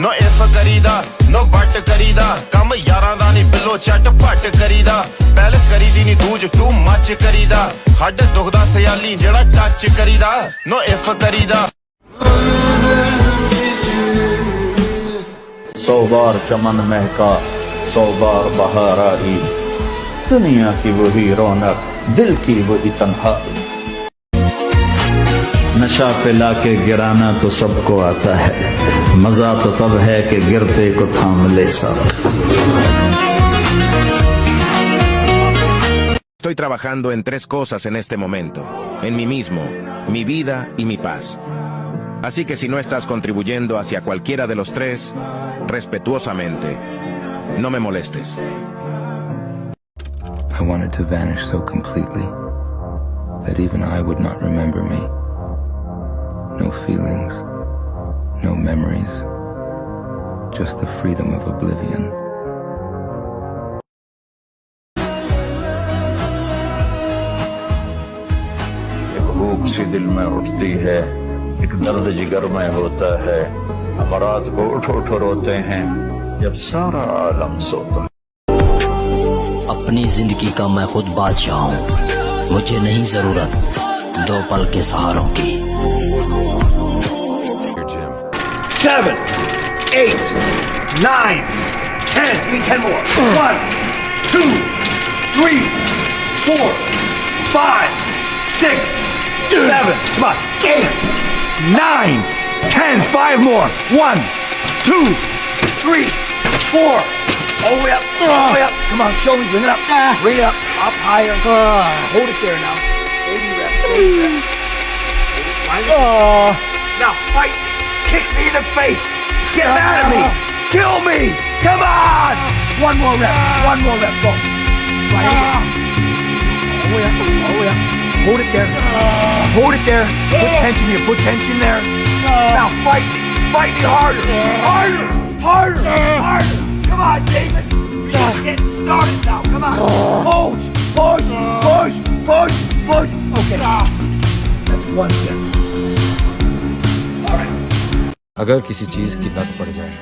Know if करीदा no but करीदा कम यारां दा नी below चट पट करीदा पहले करीदी नी दूज टू मच करीदा हड दुखदा सयाली जेड़ा टच करीदा नो इफ करीदा 100 बार चमन महका 100 बार बहार आई दुनिया की वही रौनक दिल की वही तन्हाई नशा पिला के गिराना तो सबको आता है मजा तो तब है कि गिरते को थाम ले सब Estoy trabajando en 3 cosas en este momento, en mí mismo, mi vida y mi paz. Así que si no estás contribuyendo hacia cualquiera de los 3, respetuosamente, no me molestes. I wanted to vanish so completely that even I would not remember me. No feelings, no memories, just the freedom of oblivion. भूख सी दिल में उठती है एक दर्द जिगर में होता है हम रात को उठ उठ रोते हैं जब सारा आलम सोता है अपनी जिंदगी का मैं खुद बादशाह हूँ मुझे नहीं जरूरत 2 पल के सहारों की 7, 8, 9, 10. Give me 10 more. 1, 2, 3, 4, 5, 6, 7. Come on. 8, 9, 10. 5 more. 1, 2, 3, 4. All the way up. All the way up. Come on. Show me. Bring it up. Bring it up. Up higher. Hold it there now. Baby rep. Baby rep. Now fight. Kick me in the face! Get mad at me! Kill me! Come on! One more rep. One more rep. Go. Right here. All the way up. All the way up. Hold it there. Hold it there. Put tension here. Put tension there. Now fight me. Fight me harder. Harder. Harder. Harder. Come on, David. You're just getting started now. Come on. Push. Push. Push. Push. Push. Okay. That's 1 set. All right. अगर किसी चीज की लत पड़ जाए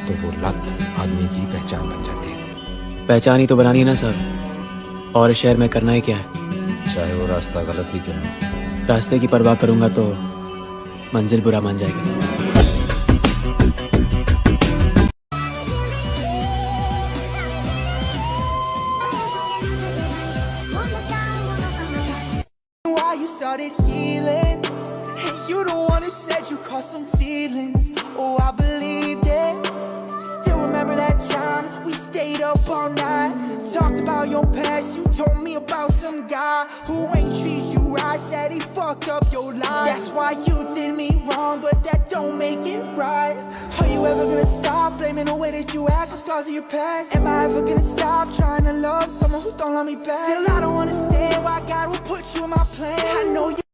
तो वो लत आदमी की पहचान बन जाती है। पहचान ही तो बनानी है ना सर और इस शहर में करना ही क्या है चाहे वो रास्ता गलत ही क्यों ना। रास्ते की परवाह करूंगा तो मंजिल बुरा मान जाएगी। You don't wanna said you caught some feelings. Oh, I believed it. Still remember that time we stayed up all night. Talked about your past. You told me about some guy who ain't treat you right. Said he fucked up your life. That's why you did me wrong, but that don't make it right. Are you ever gonna stop blaming the way that you act on scars of your past? Am I ever gonna stop trying to love someone who don't love me back? Still, I don't understand why God would put you in my plan. I know you.